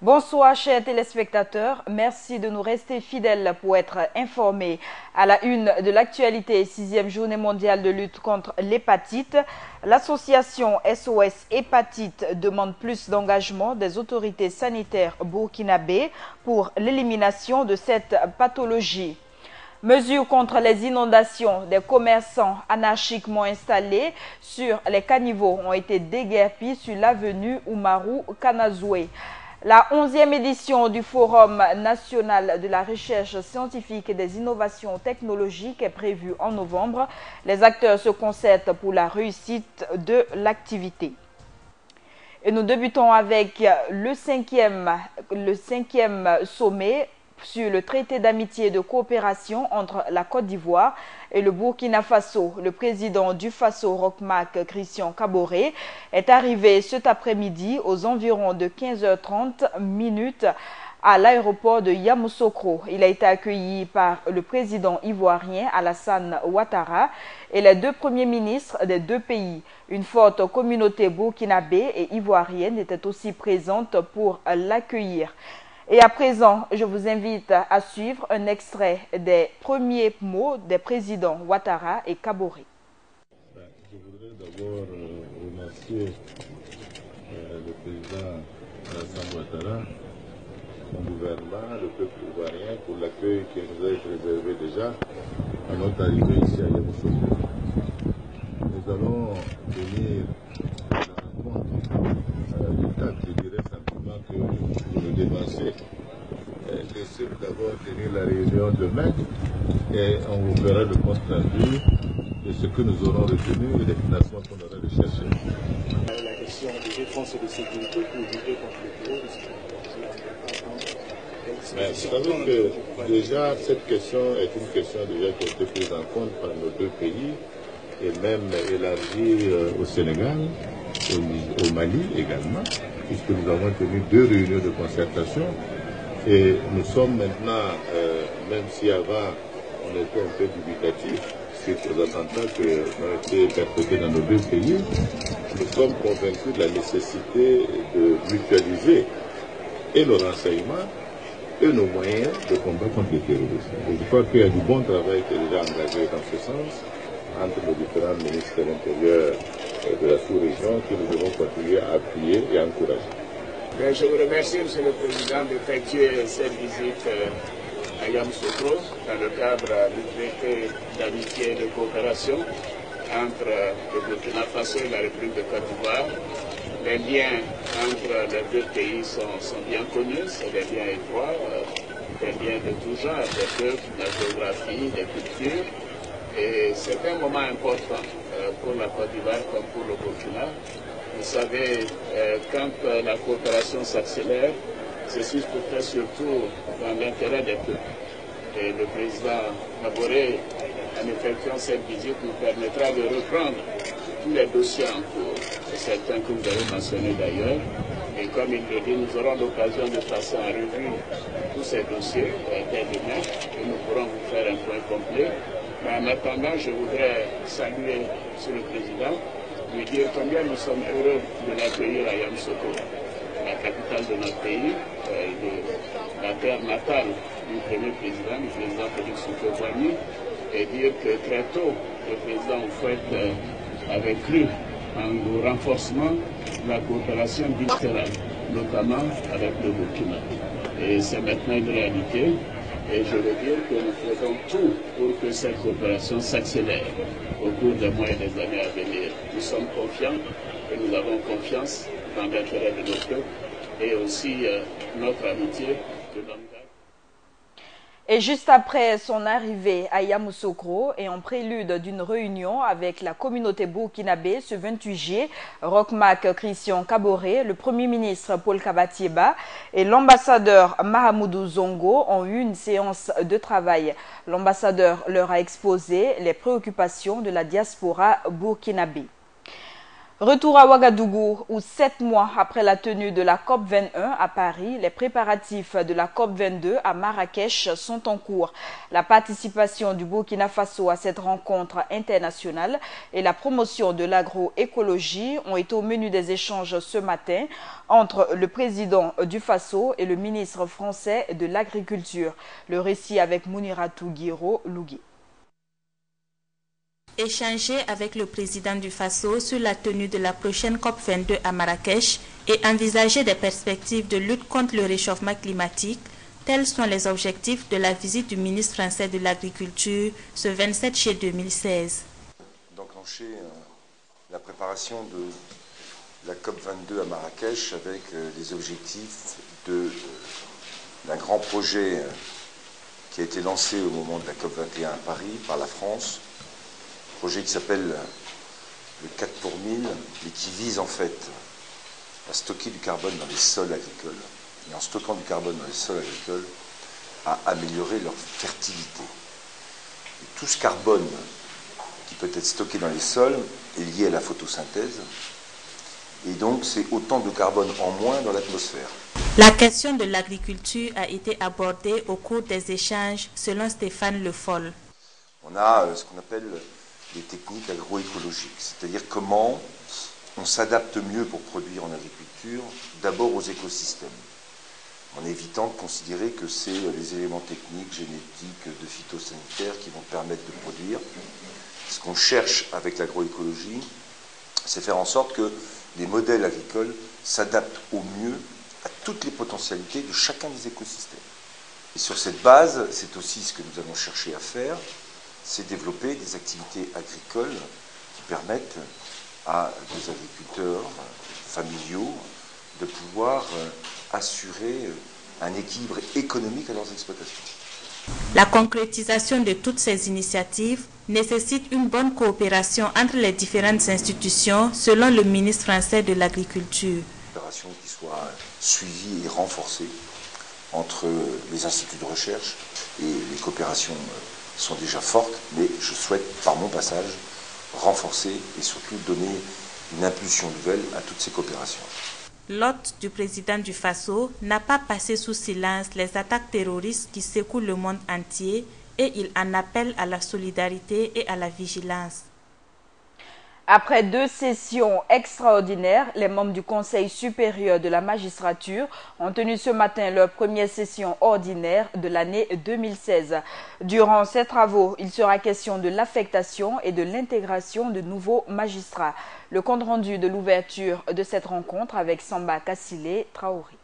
Bonsoir chers téléspectateurs, merci de nous rester fidèles pour être informés à la une de l'actualité. 6e journée mondiale de lutte contre l'hépatite. L'association SOS Hépatite demande plus d'engagement des autorités sanitaires burkinabées pour l'élimination de cette pathologie. Mesures contre les inondations. Des commerçants anarchiquement installés sur les caniveaux ont été déguerpis sur l'avenue Oumarou Kanazoué. La 11e édition du Forum national de la recherche scientifique et des innovations technologiques est prévue en novembre. Les acteurs se concertent pour la réussite de l'activité. Et nous débutons avec le cinquième sommet sur le traité d'amitié et de coopération entre la Côte d'Ivoire et le Burkina Faso. Le président du Faso, Roch-Marc Christian Kaboré, est arrivé cet après-midi aux environs de 15h30 à l'aéroport de Yamoussoukro. Il a été accueilli par le président ivoirien Alassane Ouattara et les deux premiers ministres des deux pays. Une forte communauté burkinabé et ivoirienne était aussi présente pour l'accueillir. Et à présent, je vous invite à suivre un extrait des premiers mots des présidents Ouattara et Kaboré. Je voudrais d'abord remercier le président Alassane Ouattara, son gouvernement, le peuple ivoirien pour l'accueil qui nous a été réservé déjà à notre arrivée ici à Yamoussoukro. Nous allons venir à la rencontre du cadre, je dirais simplement que vous nous devancez. Laissez d'abord tenir la réunion demain et on vous fera le compte rendu de ce que nous aurons retenu et des financements qu'on aura recherchés. La question de défense et de sécurité pour lutter contre le terrorisme. Mais vous savez que déjà cette question est une question déjà qui a été prise en compte par nos deux pays et même élargie au Sénégal, au Mali également, puisque nous avons tenu 2 réunions de concertation. Et nous sommes maintenant, même si avant on était un peu dubitatif suite aux attentats qui ont été perpétrés dans nos deux pays, nous sommes convaincus de la nécessité de mutualiser et nos renseignements et nos moyens de combat contre le terrorisme. Et je crois qu'il y a du bon travail qui est déjà engagé dans ce sens entre les différents ministres de l'Intérieur de la sous-région que nous devons continuer à appuyer et à encourager. Je vous remercie, Monsieur le Président, d'effectuer cette visite à Yamoussoukro dans le cadre du traité d'amitié et de coopération entre le Burkina Faso et la République de Côte d'Ivoire. Les liens entre les deux pays sont bien connus, c'est des liens étroits, des liens de tout genre, des peuples, de la géographie, des cultures. Et c'est un moment important pour la Côte d'Ivoire comme pour le Burkina. Vous savez, quand la coopération s'accélère, c'est surtout dans l'intérêt des peuples. Et le président Kaboré, en effectuant cette visite, nous permettra de reprendre tous les dossiers en cours, certains que vous avez mentionnés d'ailleurs. Et comme il le dit, nous aurons l'occasion de passer en revue tous ces dossiers dès demain et nous pourrons vous faire un point complet. Mais en attendant, je voudrais saluer M. le Président, lui dire combien nous sommes heureux de l'accueillir à Yamoussoukro, la capitale de notre pays, la terre natale du premier président, du président Félix Houphouët-Boigny, et dire que très tôt, le président Houphouët avait cru au renforcement de la coopération bilatérale, notamment avec le Burkina. Et c'est maintenant une réalité. Et je veux dire que nous faisons tout pour que cette coopération s'accélère au cours des mois et des années à venir. Nous sommes confiants et nous avons confiance dans l'intérêt de nos peuples et aussi notre amitié de longue date. Et juste après son arrivée à Yamoussoukro et en prélude d'une réunion avec la communauté burkinabé ce 28 juillet, Roch-Marc Christian Kaboré, le Premier ministre Paul Kabatieba et l'ambassadeur Mahamoudou Zongo ont eu une séance de travail. L'ambassadeur leur a exposé les préoccupations de la diaspora burkinabé. Retour à Ouagadougou, où 7 mois après la tenue de la COP21 à Paris, les préparatifs de la COP22 à Marrakech sont en cours. La participation du Burkina Faso à cette rencontre internationale et la promotion de l'agroécologie ont été au menu des échanges ce matin entre le président du Faso et le ministre français de l'Agriculture. Le récit avec Mouniratou Guiro Lougui. Échanger avec le président du Faso sur la tenue de la prochaine COP22 à Marrakech et envisager des perspectives de lutte contre le réchauffement climatique, tels sont les objectifs de la visite du ministre français de l'Agriculture ce 27 juillet 2016. D'enclencher la préparation de la COP22 à Marrakech avec les objectifs d'un grand projet qui a été lancé au moment de la COP21 à Paris par la France. Projet qui s'appelle le 4 pour 1000 et qui vise en fait à stocker du carbone dans les sols agricoles et en stockant du carbone dans les sols agricoles à améliorer leur fertilité. Et tout ce carbone qui peut être stocké dans les sols est lié à la photosynthèse et donc c'est autant de carbone en moins dans l'atmosphère. La question de l'agriculture a été abordée au cours des échanges selon Stéphane Le Foll. On a ce qu'on appelle les techniques agroécologiques, c'est-à-dire comment on s'adapte mieux pour produire en agriculture, d'abord aux écosystèmes, en évitant de considérer que c'est les éléments techniques, génétiques, de phytosanitaires qui vont permettre de produire. Ce qu'on cherche avec l'agroécologie, c'est faire en sorte que les modèles agricoles s'adaptent au mieux à toutes les potentialités de chacun des écosystèmes. Et sur cette base, c'est aussi ce que nous allons chercher à faire, c'est développer des activités agricoles qui permettent à des agriculteurs familiaux de pouvoir assurer un équilibre économique à leurs exploitations. La concrétisation de toutes ces initiatives nécessite une bonne coopération entre les différentes institutions, selon le ministre français de l'Agriculture. Une coopération qui soit suivie et renforcée entre les instituts de recherche et les coopérations sont déjà fortes, mais je souhaite, par mon passage, renforcer et surtout donner une impulsion nouvelle à toutes ces coopérations. L'hôte du président du Faso n'a pas passé sous silence les attaques terroristes qui secouent le monde entier et il en appelle à la solidarité et à la vigilance. Après 2 sessions extraordinaires, les membres du Conseil supérieur de la magistrature ont tenu ce matin leur première session ordinaire de l'année 2016. Durant ces travaux, il sera question de l'affectation et de l'intégration de nouveaux magistrats. Le compte-rendu de l'ouverture de cette rencontre avec Samba Kassile Traoré.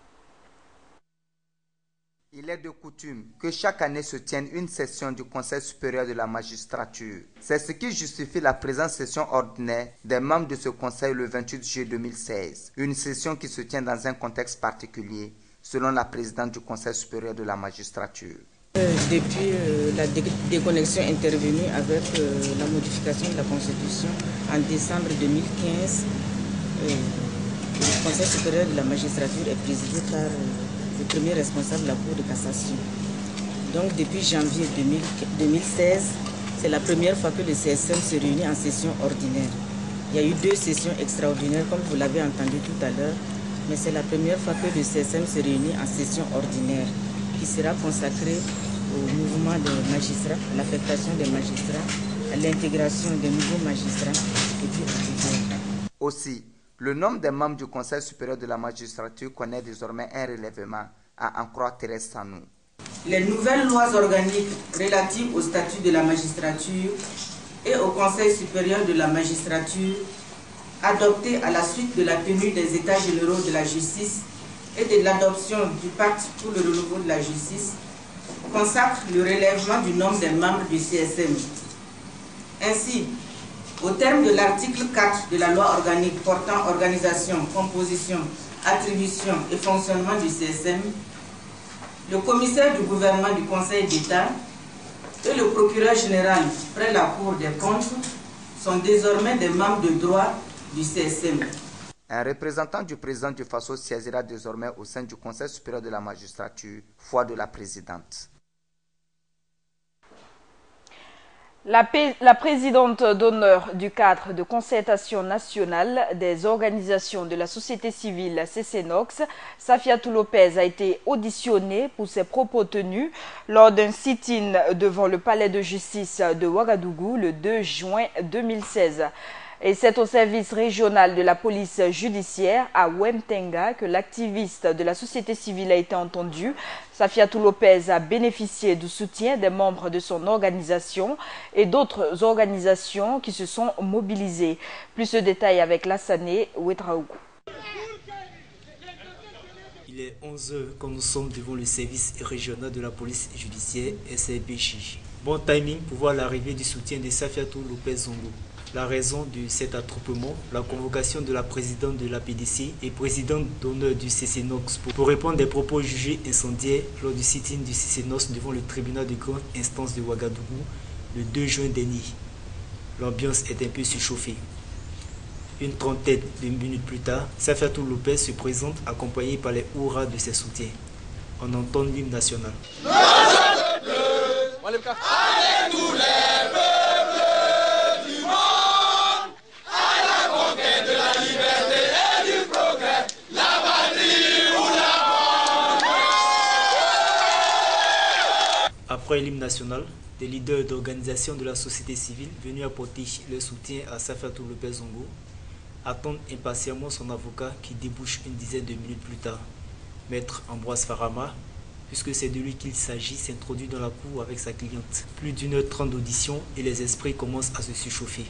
Il est de coutume que chaque année se tienne une session du Conseil supérieur de la magistrature. C'est ce qui justifie la présente session ordinaire des membres de ce Conseil le 28 juillet 2016. Une session qui se tient dans un contexte particulier, selon la présidente du Conseil supérieur de la magistrature. Depuis la déconnexion intervenue avec la modification de la Constitution en décembre 2015, le Conseil supérieur de la magistrature est présidé par le premier responsable de la Cour de cassation. Donc depuis janvier 2016, c'est la première fois que le CSM se réunit en session ordinaire. Il y a eu 2 sessions extraordinaires, comme vous l'avez entendu tout à l'heure, mais c'est la première fois que le CSM se réunit en session ordinaire, qui sera consacrée au mouvement des magistrats, à l'affectation des magistrats, à l'intégration des nouveaux magistrats et puis au Aussi, le nombre des membres du Conseil supérieur de la magistrature connaît désormais un relèvement, à en croire Thérèse Sanou. Les nouvelles lois organiques relatives au statut de la magistrature et au Conseil supérieur de la magistrature, adoptées à la suite de la tenue des États généraux de la justice et de l'adoption du pacte pour le renouveau de la justice, consacrent le relèvement du nombre des membres du CSM. Ainsi, au terme de l'article 4 de la loi organique portant organisation, composition, attribution et fonctionnement du CSM, le commissaire du gouvernement du Conseil d'État et le procureur général près la Cour des comptes sont désormais des membres de droit du CSM. Un représentant du président du Faso siégera désormais au sein du Conseil supérieur de la magistrature, foi de la présidente. La présidente d'honneur du cadre de concertation nationale des organisations de la société civile CCNOX, Safiatou Lopez, a été auditionnée pour ses propos tenus lors d'un sit-in devant le palais de justice de Ouagadougou le 2 juin 2016. Et c'est au service régional de la police judiciaire à Wemtenga que l'activiste de la société civile a été entendu. Safiatou Lopez a bénéficié du soutien des membres de son organisation et d'autres organisations qui se sont mobilisées. Plus de détails avec Lassane Ouetraougou. Il est 11h quand nous sommes devant le service régional de la police judiciaire SRBJ. Bon timing pour voir l'arrivée du soutien de Safiatou Lopez Zongo. La raison de cet attroupement, la convocation de la présidente de la PDC et présidente d'honneur du CCNOX pour répondre des propos jugés incendiaires lors du sit-in du CCNOX devant le tribunal de grande instance de Ouagadougou le 2 juin dernier. L'ambiance est un peu surchauffée. Une trentaine de minutes plus tard, Safiatou Lopez se présente accompagné par les hurrahs de ses soutiens. On entend l'hymne national. Après l'hymne national, des leaders d'organisations de la société civile venus apporter leur soutien à Safiatou Lopez Zongo attendent impatiemment son avocat qui débouche une dizaine de minutes plus tard. Maître Ambroise Farama, puisque c'est de lui qu'il s'agit, s'introduit dans la cour avec sa cliente. Plus d'1h30 d'audition et les esprits commencent à se surchauffer.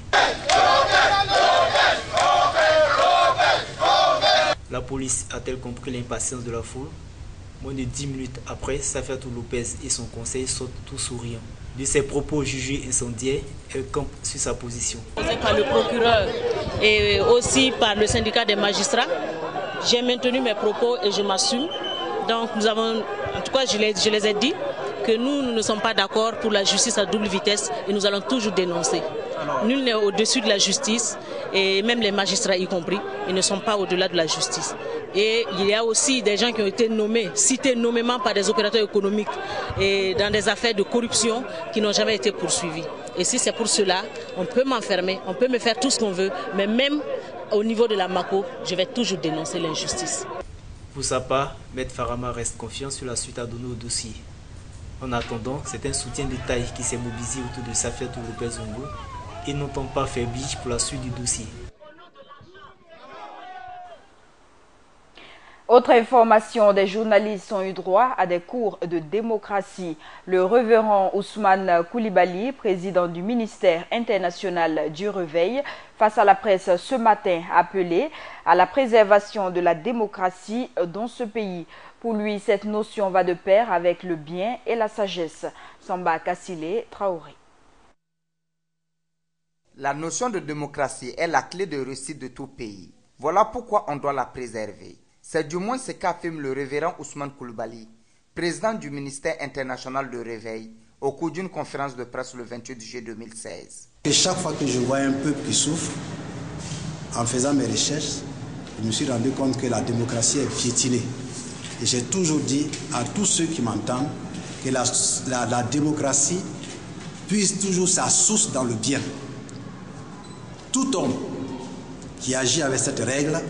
La police a-t-elle compris l'impatience de la foule? Moins de 10 minutes après, Safiatou Lopez et son conseil sortent tout souriants. De ses propos jugés incendiaires, elle campe sur sa position. Par le procureur et aussi par le syndicat des magistrats, j'ai maintenu mes propos et je m'assume. Donc nous avons, en tout cas je les ai dit, que nous ne sommes pas d'accord pour la justice à double vitesse et nous allons toujours dénoncer. Nul n'est au-dessus de la justice et même les magistrats y compris, ils ne sont pas au-delà de la justice. Et il y a aussi des gens qui ont été nommés, cités nommément par des opérateurs économiques et dans des affaires de corruption qui n'ont jamais été poursuivis. Et si c'est pour cela, on peut m'enfermer, on peut me faire tout ce qu'on veut, mais même au niveau de la MACO, je vais toujours dénoncer l'injustice. Pour sa part, Maître Farama reste confiant sur la suite à donner au dossier. En attendant, c'est un soutien de taille qui s'est mobilisé autour de Safiatou Lopez Zongo et n'entend pas faire biche pour la suite du dossier. Autre information, des journalistes ont eu droit à des cours de démocratie. Le révérend Ousmane Koulibaly, président du ministère international du Réveil, face à la presse ce matin, appelé à la préservation de la démocratie dans ce pays. Pour lui, cette notion va de pair avec le bien et la sagesse. Samba Kassile Traoré. La notion de démocratie est la clé de réussite de tout pays. Voilà pourquoi on doit la préserver. C'est du moins ce qu'affirme le révérend Ousmane Koulibaly, président du ministère international de Réveil, au cours d'une conférence de presse le 28 juillet 2016. Et chaque fois que je vois un peuple qui souffre, en faisant mes recherches, je me suis rendu compte que la démocratie est piétinée. Et j'ai toujours dit à tous ceux qui m'entendent que la démocratie puise toujours sa source dans le bien. Tout homme qui agit avec cette règle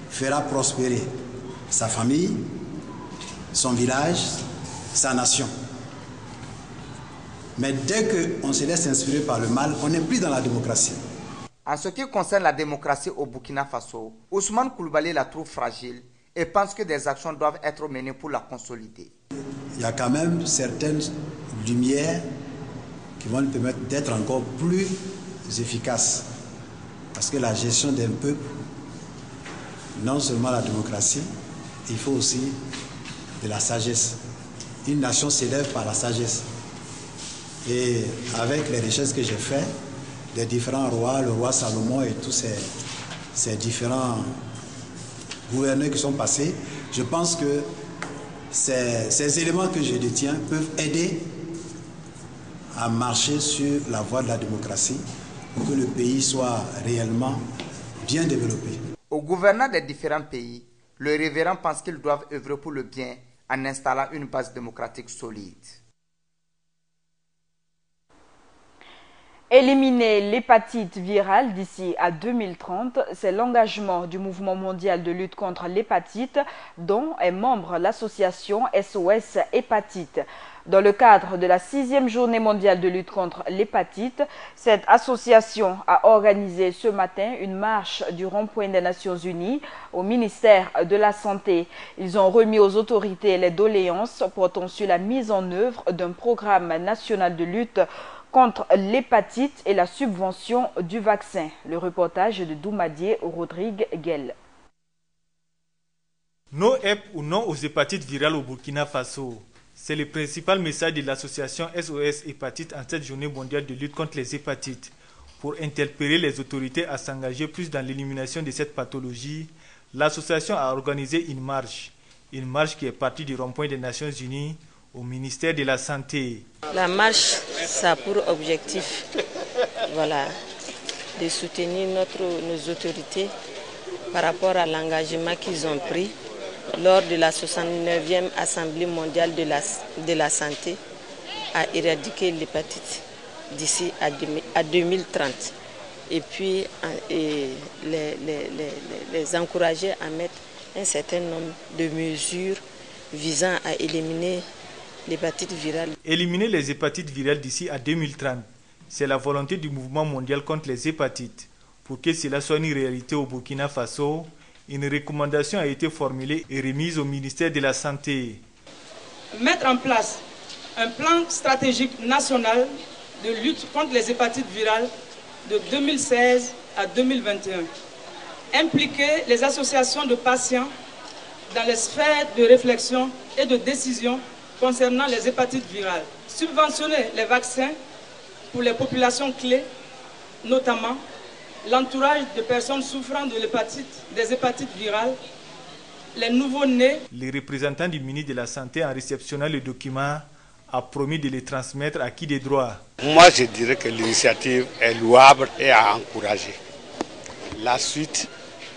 fera prospérer sa famille, son village, sa nation. Mais dès qu'on se laisse inspirer par le mal, on n'est plus dans la démocratie. En ce qui concerne la démocratie au Burkina Faso, Ousmane Koulibaly la trouve fragile et pense que des actions doivent être menées pour la consolider. Il y a quand même certaines lumières qui vont lui permettre d'être encore plus efficace. Parce que la gestion d'un peuple, non seulement la démocratie, il faut aussi de la sagesse. Une nation s'élève par la sagesse. Et avec les recherches que j'ai faites, les différents rois, le roi Salomon et tous ces différents gouverneurs qui sont passés, je pense que ces éléments que je détiens peuvent aider à marcher sur la voie de la démocratie pour que le pays soit réellement bien développé. Aux gouvernants des différents pays, le révérend pense qu'ils doivent œuvrer pour le bien en installant une base démocratique solide. Éliminer l'hépatite virale d'ici à 2030, c'est l'engagement du mouvement mondial de lutte contre l'hépatite dont est membre l'association SOS Hépatite. Dans le cadre de la 6e journée mondiale de lutte contre l'hépatite, cette association a organisé ce matin une marche du rond-point des Nations Unies au ministère de la Santé. Ils ont remis aux autorités les doléances portant sur la mise en œuvre d'un programme national de lutte contre l'hépatite et la subvention du vaccin. Le reportage de Doumadié Rodrigue Guel. No HEP ou non aux hépatites virales au Burkina Faso. C'est le principal message de l'association SOS Hépatite en cette journée mondiale de lutte contre les hépatites. Pour interpeller les autorités à s'engager plus dans l'élimination de cette pathologie, l'association a organisé une marche qui est partie du rond-point des Nations Unies au ministère de la Santé. La marche, ça a pour objectif de soutenir nos autorités par rapport à l'engagement qu'ils ont pris lors de la 69e Assemblée mondiale de la santé à éradiquer l'hépatite d'ici à 2030. Et puis les encourager à mettre un certain nombre de mesures visant à éliminer l'hépatite virale. Éliminer les hépatites virales d'ici à 2030, c'est la volonté du mouvement mondial contre les hépatites. Pour que cela soit une réalité au Burkina Faso, une recommandation a été formulée et remise au ministère de la Santé. Mettre en place un plan stratégique national de lutte contre les hépatites virales de 2016 à 2021. Impliquer les associations de patients dans les sphères de réflexion et de décision concernant les hépatites virales. Subventionner les vaccins pour les populations clés, notamment l'entourage de personnes souffrant de des hépatites virales, les nouveau-nés. Les représentants du ministre de la Santé, en réceptionnant le document, a promis de les transmettre à qui des droits. Moi, je dirais que l'initiative est louable et à encourager. La suite,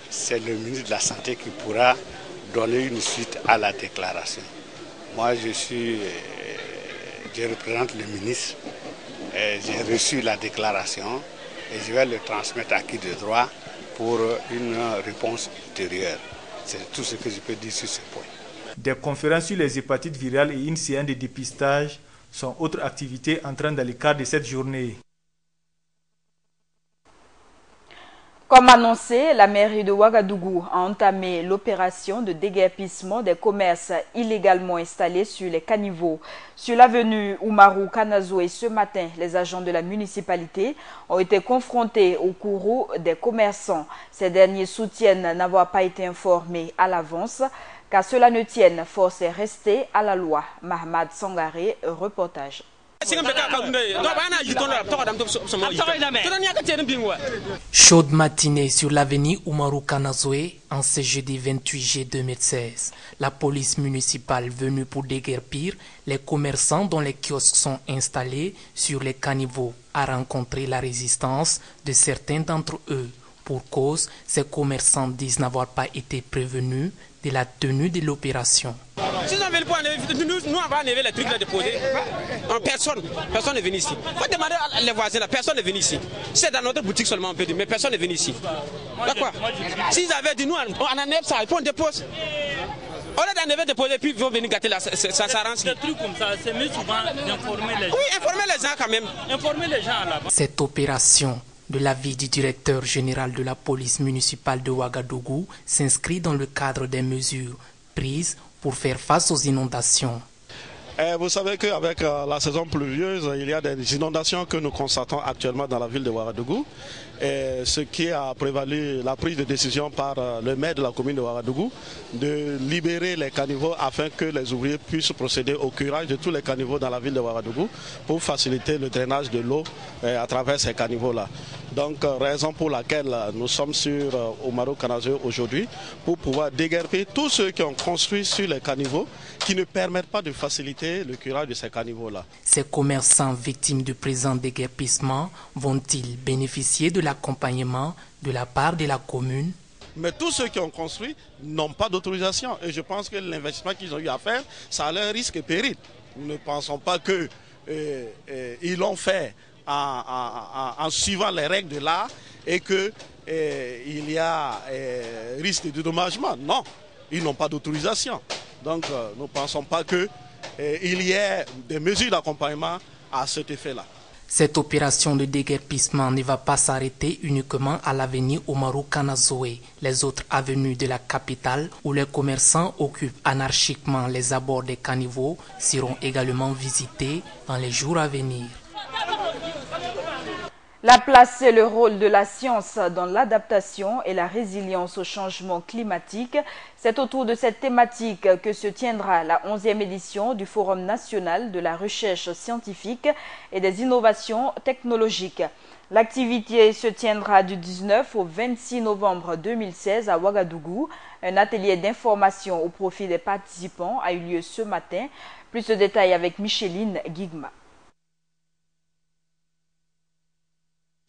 c'est le ministre de la Santé qui pourra donner une suite à la déclaration. Moi, je représente le ministre, j'ai reçu la déclaration et je vais le transmettre à qui de droit pour une réponse ultérieure. C'est tout ce que je peux dire sur ce point. Des conférences sur les hépatites virales et une séance de dépistage sont autres activités entrant dans le cadre de cette journée. Comme annoncé, la mairie de Ouagadougou a entamé l'opération de déguerpissement des commerces illégalement installés sur les caniveaux. Sur l'avenue Oumarou Kanazoué ce matin, les agents de la municipalité ont été confrontés au courroux des commerçants. Ces derniers soutiennent n'avoir pas été informés à l'avance. Qu'à cela ne tienne, force est restée à la loi. Mahmad Sangaré, reportage. Chaude matinée sur l'avenue Oumarou Kanazoué en ce jeudi 28 juillet 2016. La police municipale venue pour déguerpir les commerçants dont les kiosques sont installés sur les caniveaux a rencontré la résistance de certains d'entre eux. Pour cause, ces commerçants disent n'avoir pas été prévenus de la tenue de l'opération. Si on veut nous on va enlever les trucs là déposés. Personne n'est venu ici. Il faut demander à les voisins là, personne n'est venu ici. C'est dans notre boutique seulement on peut dire, mais personne n'est venu ici. D'accord. S'ils avaient dit nous on enlève ça, il faut on dépose. On est d'enlever déposer puis ils vont venir gâter là, ça s'arrange. Des trucs comme ça, c'est mieux souvent d'informer les gens. Oui, informer les gens quand même. Informer les gens là-bas. Cette opération, de l'avis du directeur général de la police municipale de Ouagadougou, s'inscrit dans le cadre des mesures prises pour faire face aux inondations. Vous savez qu'avec la saison pluvieuse, il y a des inondations que nous constatons actuellement dans la ville de Ouagadougou. Ce qui a prévalu la prise de décision par le maire de la commune de Ouagadougou de libérer les caniveaux afin que les ouvriers puissent procéder au curage de tous les caniveaux dans la ville de Ouagadougou pour faciliter le drainage de l'eau à travers ces caniveaux-là. Donc, raison pour laquelle nous sommes sur Oumarou Kanazoué aujourd'hui pour pouvoir déguerpir tous ceux qui ont construit sur les caniveaux qui ne permettent pas de faciliter le curage de ces caniveaux-là. Ces commerçants victimes du présent déguerpissement vont-ils bénéficier de l'accompagnement de la part de la commune? Mais tous ceux qui ont construit n'ont pas d'autorisation et je pense que l'investissement qu'ils ont eu à faire, ça a leur risque et péril. Nous ne pensons pas qu'ils l'ont fait en suivant les règles de l'art et qu'il y a risque de dédommagement. Non, ils n'ont pas d'autorisation. Donc nous ne pensons pas qu'il y ait des mesures d'accompagnement à cet effet-là. Cette opération de déguerpissement ne va pas s'arrêter uniquement à l'avenue Umaru Kanazoe. Les autres avenues de la capitale, où les commerçants occupent anarchiquement les abords des caniveaux, seront également visitées dans les jours à venir. La place et le rôle de la science dans l'adaptation et la résilience au changement climatique. C'est autour de cette thématique que se tiendra la 11e édition du Forum national de la recherche scientifique et des innovations technologiques. L'activité se tiendra du 19 au 26 novembre 2016 à Ouagadougou. Un atelier d'information au profit des participants a eu lieu ce matin. Plus de détails avec Micheline Guigma.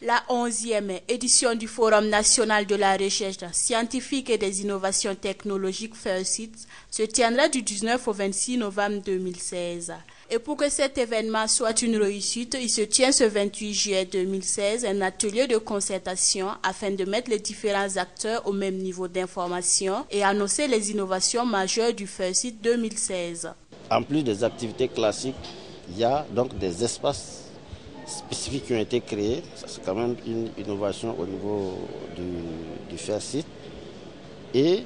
La 11e édition du Forum national de la recherche scientifique et des innovations technologiques FAIRCIT se tiendra du 19 au 26 novembre 2016. Et pour que cet événement soit une réussite, il se tient ce 28 juillet 2016 un atelier de concertation afin de mettre les différents acteurs au même niveau d'information et annoncer les innovations majeures du FAIRCIT 2016. En plus des activités classiques, il y a donc des espaces spécifiques qui ont été créés. C'est quand même une innovation au niveau du FAIRCIT. Et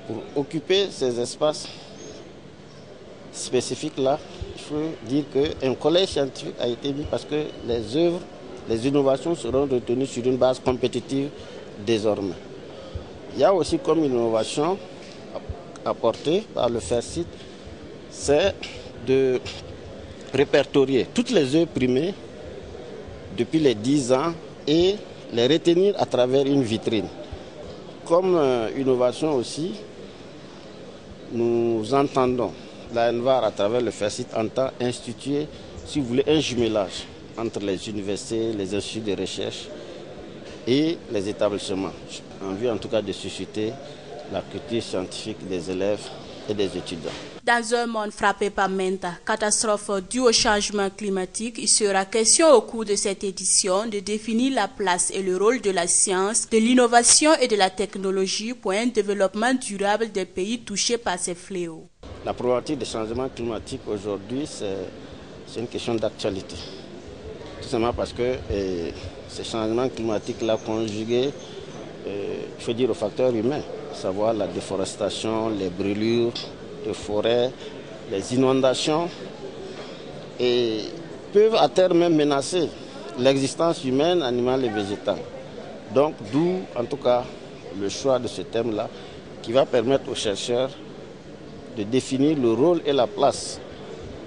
pour occuper ces espaces spécifiques-là, il faut dire qu'un collège scientifique a été mis parce que les œuvres, les innovations seront retenues sur une base compétitive désormais. Il y a aussi comme innovation apportée par le FAIRCIT, c'est de répertorier toutes les œuvres primées depuis les 10 ans et les retenir à travers une vitrine. Comme innovation aussi, nous entendons, la NVAR à travers le FAIRCIT entend instituer, si vous voulez, un jumelage entre les universités, les instituts de recherche et les établissements, en vue en tout cas de susciter la culture scientifique des élèves et des étudiants. Dans un monde frappé par maintes catastrophes dues au changement climatique, il sera question au cours de cette édition de définir la place et le rôle de la science, de l'innovation et de la technologie pour un développement durable des pays touchés par ces fléaux. La problématique des changements climatiques aujourd'hui, c'est une question d'actualité. Tout simplement parce que ces changements climatiques-là conjugués, il faut dire aux facteurs humains, à savoir la déforestation, les brûlures de forêts, les inondations, et peuvent à terme même menacer l'existence humaine, animale et végétale. Donc d'où en tout cas le choix de ce thème-là qui va permettre aux chercheurs de définir le rôle et la place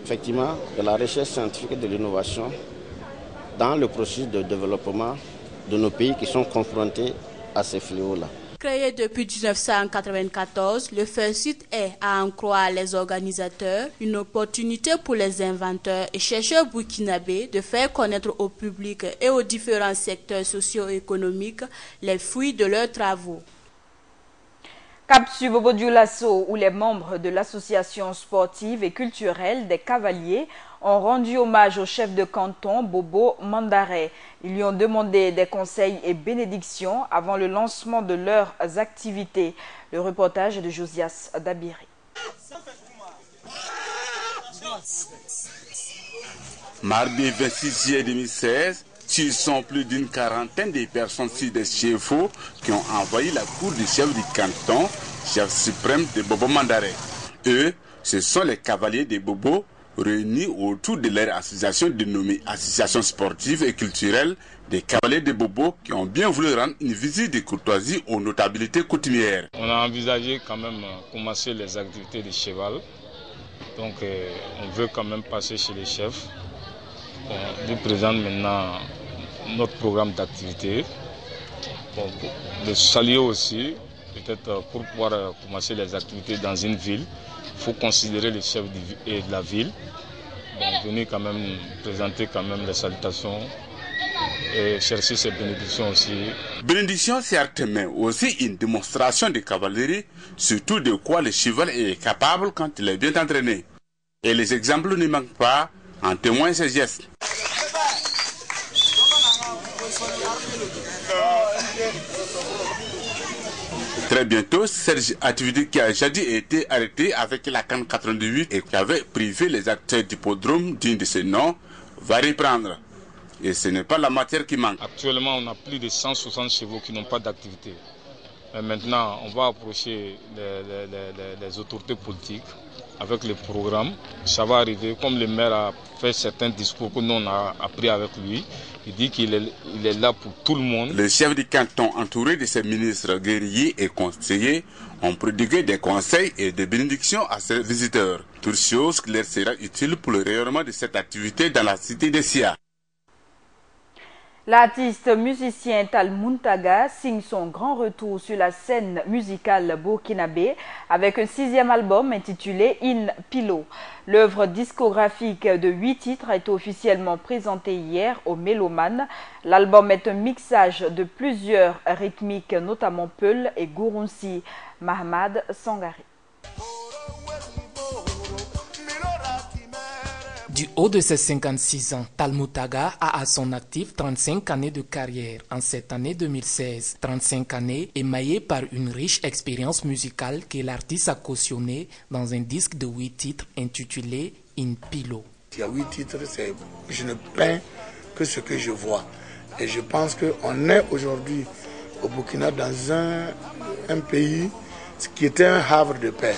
effectivement de la recherche scientifique et de l'innovation dans le processus de développement de nos pays qui sont confrontés à ces fléaux-là. Créé depuis 1994, le FAIRCIT est, à en croire les organisateurs, une opportunité pour les inventeurs et chercheurs burkinabés de faire connaître au public et aux différents secteurs socio-économiques les fruits de leurs travaux. Cap sur Bobo Dioulasso, où les membres de l'association sportive et culturelle des Cavaliers ont rendu hommage au chef de canton Bobo Mandare. Ils lui ont demandé des conseils et bénédictions avant le lancement de leurs activités. Le reportage de Josias Dabiri. Mardi 26 juillet 2016, ce sont plus d'une quarantaine de personnes sur des chevaux qui ont envahi la cour du chef du canton, chef suprême de Bobo Mandare. Eux, ce sont les cavaliers de Bobo réunis autour de leur association dénommée Association sportive et culturelle des cavaliers de Bobo qui ont bien voulu rendre une visite de courtoisie aux notabilités coutumières. On a envisagé quand même commencer les activités de cheval. Donc on veut quand même passer chez les chefs. On lui présente maintenant notre programme d'activité. De saluer aussi, peut-être pour pouvoir commencer les activités dans une ville, il faut considérer les chefs de la ville. Donc venir quand même présenter quand même les salutations et chercher ces bénédictions aussi. Bénédiction certes, mais aussi une démonstration de cavalerie, surtout de quoi le cheval est capable quand il est bien entraîné. Et les exemples ne manquent pas, en témoignent ces gestes. Très bientôt, cette activité qui a jadis été arrêtée avec la CAN 98 et qui avait privé les acteurs d'hippodrome digne de ce nom, va reprendre. Et ce n'est pas la matière qui manque. Actuellement, on a plus de 160 chevaux qui n'ont pas d'activité. Maintenant, on va approcher les autorités politiques avec les programmes. Ça va arriver, comme le maire a fait certains discours que nous on a appris avec lui. Il dit qu'il est là pour tout le monde. Les chefs du canton, entourés de ses ministres guerriers et conseillers, ont prodigué des conseils et des bénédictions à ses visiteurs. Toute chose qui leur sera utile pour le rayonnement de cette activité dans la cité de Sia. L'artiste musicien Tal Mountaga signe son grand retour sur la scène musicale burkinabé avec un 6e album intitulé In Pilo. L'œuvre discographique de 8 titres a été officiellement présentée hier au Mélomanes. L'album est un mixage de plusieurs rythmiques, notamment Peul et Gourounsi. Mahmad Sangari. Du haut de ses 56 ans, Tal Mountaga a à son actif 35 années de carrière en cette année 2016. 35 années émaillées par une riche expérience musicale que l'artiste a cautionnée dans un disque de 8 titres intitulé In Pilo. Il y a 8 titres, je ne peins que ce que je vois. Et je pense qu'on est aujourd'hui au Burkina dans un pays qui était un havre de paix.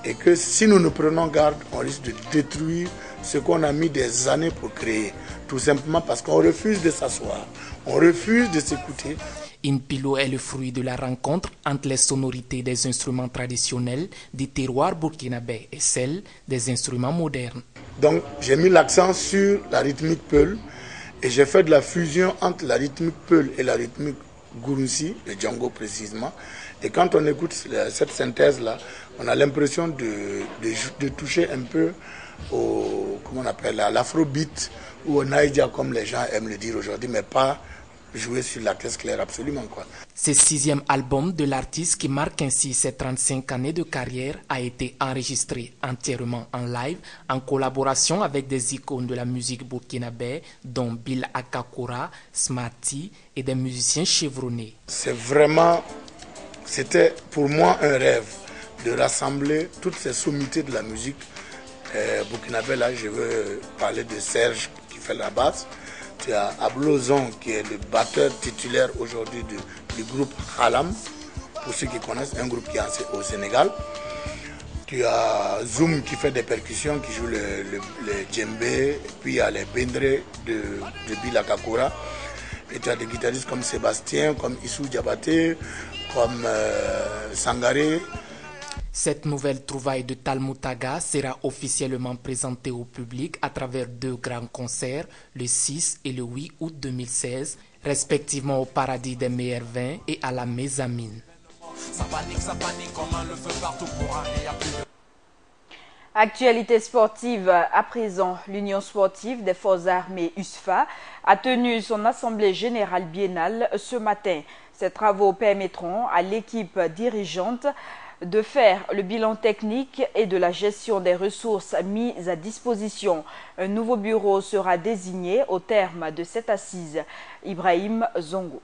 Et que si nous ne prenons garde, on risque de détruire ce qu'on a mis des années pour créer. Tout simplement parce qu'on refuse de s'asseoir, on refuse de s'écouter. In Pilo est le fruit de la rencontre entre les sonorités des instruments traditionnels du terroir burkinabé et celles des instruments modernes. Donc j'ai mis l'accent sur la rythmique Peul et j'ai fait de la fusion entre la rythmique Peul et la rythmique Gourounsi, le Django précisément. Et quand on écoute cette synthèse-là, on a l'impression de toucher un peu au, comment on appelle, à l'afrobeat ou au naïdia comme les gens aiment le dire aujourd'hui, mais pas jouer sur la caisse claire absolument quoi. Ce 6e album de l'artiste qui marque ainsi ses 35 années de carrière a été enregistré entièrement en live en collaboration avec des icônes de la musique burkinabé dont Bill Akakura, Smarty et des musiciens chevronnés. C'était pour moi un rêve de rassembler toutes ces sommités de la musique burkinabé. Là, je veux parler de Serge qui fait la basse. Tu as Ablozon qui est le batteur titulaire aujourd'hui du groupe Halam, pour ceux qui connaissent, un groupe qui est au Sénégal. Tu as Zoom qui fait des percussions, qui joue le djembé, puis il y a les bendre de Bila Kakura. Et tu as des guitaristes comme Sébastien, comme Issou Diabaté, comme Sangaré. Cette nouvelle trouvaille de Tal Mountaga sera officiellement présentée au public à travers 2 grands concerts, le 6 et le 8 août 2016, respectivement au Paradis des meilleurs vins et à la Mésamine. Actualité sportive à présent, l'Union sportive des forces armées USFA a tenu son assemblée générale biennale ce matin. Ces travaux permettront à l'équipe dirigeante de faire le bilan technique et de la gestion des ressources mises à disposition. Un nouveau bureau sera désigné au terme de cette assise. Ibrahim Zongo.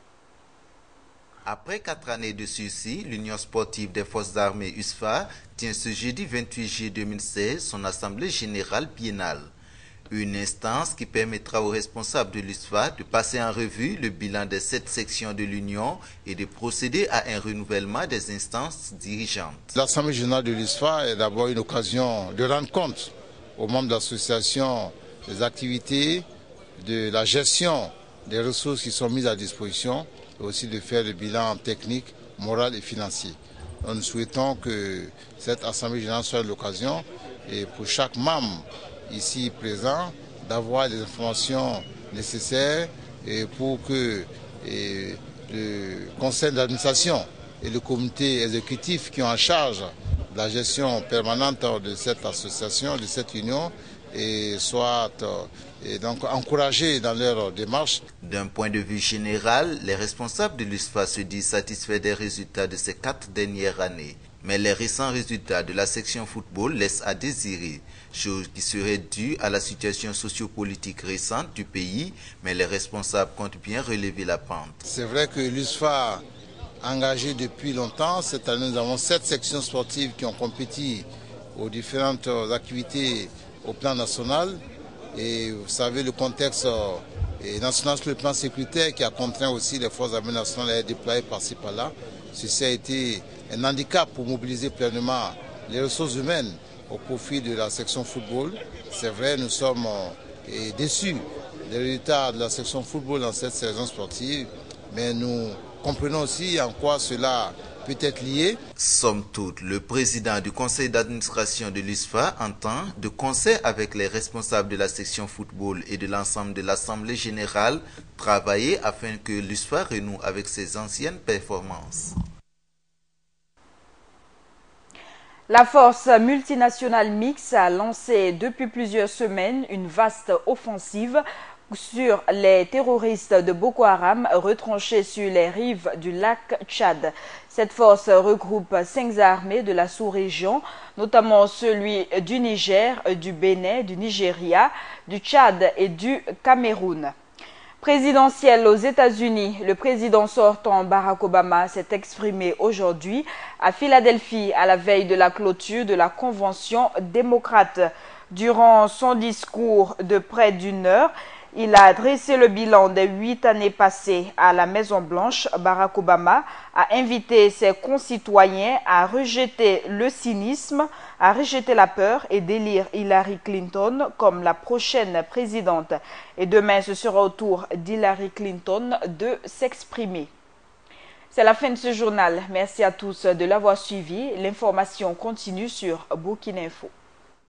Après 4 années de sursis, l'Union sportive des forces armées USFA tient ce jeudi 28 juillet 2016 son assemblée générale biennale. Une instance qui permettra aux responsables de l'USFA de passer en revue le bilan des 7 sections de l'Union et de procéder à un renouvellement des instances dirigeantes. L'Assemblée générale de l'USFA est d'abord une occasion de rendre compte aux membres de l'association des activités, de la gestion des ressources qui sont mises à disposition et aussi de faire le bilan technique, moral et financier. Nous souhaitons que cette Assemblée générale soit l'occasion et pour chaque membre ici présent d'avoir les informations nécessaires et pour que le conseil d'administration et le comité exécutif qui ont en charge de la gestion permanente de cette association, de cette union, soient donc encouragés dans leur démarche. D'un point de vue général, les responsables de l'USFA se disent satisfaits des résultats de ces 4 dernières années. Mais les récents résultats de la section football laissent à désirer, chose qui serait due à la situation sociopolitique récente du pays, mais les responsables comptent bien relever la pente. C'est vrai que l'USFA a engagé depuis longtemps. Cette année, nous avons 7 sections sportives qui ont compéti aux différentes activités au plan national. Et vous savez, le contexte national sur le plan sécuritaire qui a contraint aussi les forces armées nationales à être déployées par-ci par-là. Ceci a été un handicap pour mobiliser pleinement les ressources humaines au profit de la section football. C'est vrai, nous sommes déçus des résultats de la section football dans cette saison sportive, mais nous comprenons aussi en quoi cela peut être lié. Somme toute, le président du conseil d'administration de l'USFA entend, de concert avec les responsables de la section football et de l'ensemble de l'Assemblée générale, travailler afin que l'USFA renoue avec ses anciennes performances. La force multinationale mixte a lancé depuis plusieurs semaines une vaste offensive sur les terroristes de Boko Haram retranchés sur les rives du lac Tchad. Cette force regroupe 5 armées de la sous-région, notamment celui du Niger, du Bénin, du Nigeria, du Tchad et du Cameroun. Présidentielle aux États-Unis, le président sortant Barack Obama s'est exprimé aujourd'hui à Philadelphie à la veille de la clôture de la Convention démocrate. Durant son discours de près d'1 heure, il a dressé le bilan des 8 années passées à la Maison-Blanche. Barack Obama a invité ses concitoyens à rejeter le cynisme, à rejeter la peur et d'élire Hillary Clinton comme la prochaine présidente. Et demain, ce sera au tour d'Hillary Clinton de s'exprimer. C'est la fin de ce journal. Merci à tous de l'avoir suivi. L'information continue sur Burkina Info.